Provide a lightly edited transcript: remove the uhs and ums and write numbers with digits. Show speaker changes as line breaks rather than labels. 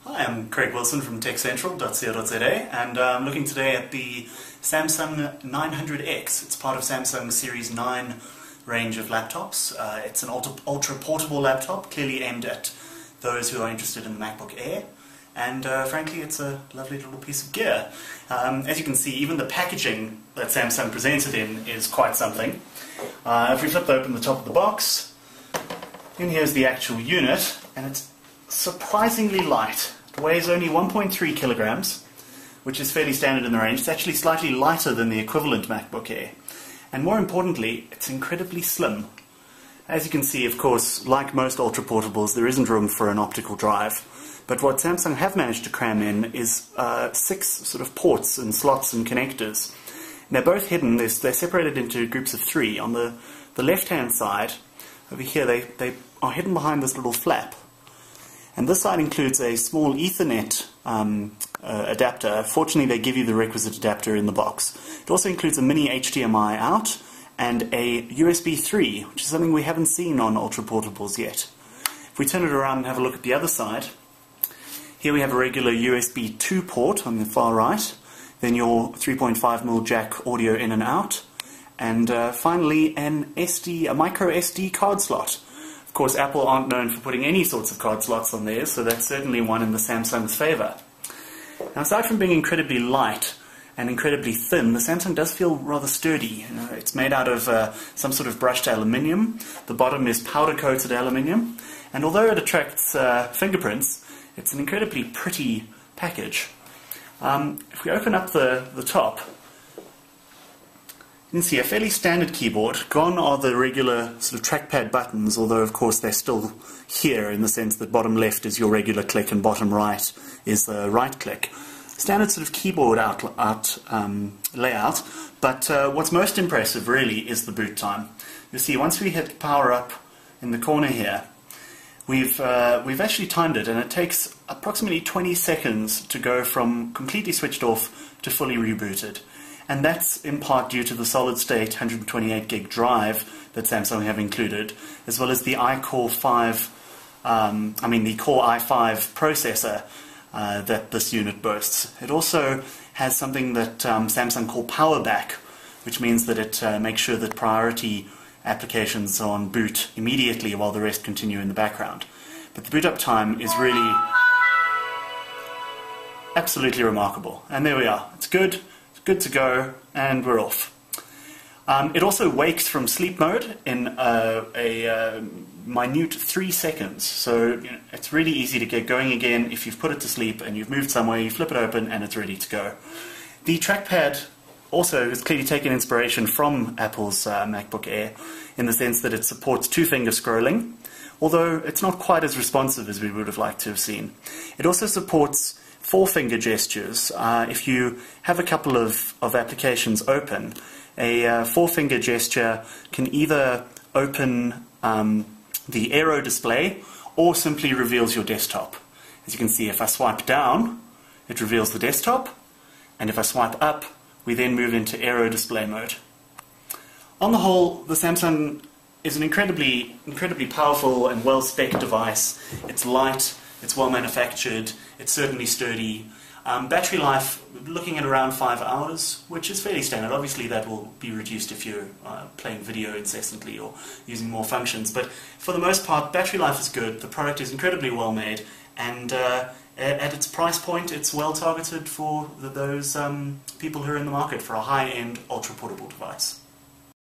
Hi, I'm Craig Wilson from techcentral.co.za and I'm looking today at the Samsung 900X. It's part of Samsung's Series 9 range of laptops. It's an ultra-portable laptop, clearly aimed at those who are interested in the MacBook Air. And frankly, it's a lovely little piece of gear. As you can see, even the packaging that Samsung presents it in is quite something. If we flip open the top of the box, and here's the actual unit, and it's surprisingly light. It weighs only 1.3 kilograms, which is fairly standard in the range. It's actually slightly lighter than the equivalent MacBook Air. And more importantly, it's incredibly slim. As you can see, of course, like most ultra-portables, there isn't room for an optical drive. But what Samsung have managed to cram in is 6 sort of ports and slots and connectors. And they're both hidden. They're separated into groups of 3. On the left-hand side, over here, they are hidden behind this little flap. And this side includes a small Ethernet adapter. Fortunately, they give you the requisite adapter in the box. It also includes a mini HDMI out and a USB 3, which is something we haven't seen on ultra-portables yet. If we turn it around and have a look at the other side, here we have a regular USB 2 port on the far right, then your 3.5mm jack audio in and out, and finally a micro SD card slot. Of course, Apple aren't known for putting any sorts of card slots on theirs, so that's certainly one in the Samsung's favour. Now, aside from being incredibly light and incredibly thin, the Samsung does feel rather sturdy. It's made out of some sort of brushed aluminium. The bottom is powder-coated aluminium, and although it attracts fingerprints, it's an incredibly pretty package. If we open up the top, you can see a fairly standard keyboard. Gone are the regular sort of trackpad buttons, although of course they're still here in the sense that bottom left is your regular click and bottom right is the right click. Standard sort of keyboard layout, but what's most impressive really is the boot time. You see, once we hit power up in the corner here, we've actually timed it, and it takes approximately 20 seconds to go from completely switched off to fully rebooted. And that's in part due to the solid-state 128 gig drive that Samsung have included, as well as the the Core i5 processor that this unit boasts. It also has something that Samsung call Power Back, which means that it makes sure that priority applications are on boot immediately while the rest continue in the background. But the boot up time is really absolutely remarkable. And there we are. It's good. Good to go, and we're off. It also wakes from sleep mode in a minute 3 seconds, so it's really easy to get going again. If you've put it to sleep and you've moved somewhere, you flip it open and it's ready to go. The trackpad also has clearly taken inspiration from Apple's MacBook Air in the sense that it supports 2-finger scrolling, although it's not quite as responsive as we would have liked to have seen. It also supports 4-finger gestures. If you have a couple of applications open, a 4-finger gesture can either open the Aero display or simply reveals your desktop. As you can see, if I swipe down, it reveals the desktop, and if I swipe up, we then move into Aero display mode. On the whole, the Samsung is an incredibly powerful and well-spec'd device. It's light, it's well manufactured, it's certainly sturdy. Battery life, looking at around 5 hours, which is fairly standard. Obviously that will be reduced if you're playing video incessantly or using more functions, but for the most part battery life is good, the product is incredibly well made, and at its price point it's well targeted for those people who are in the market for a high-end ultra-portable device.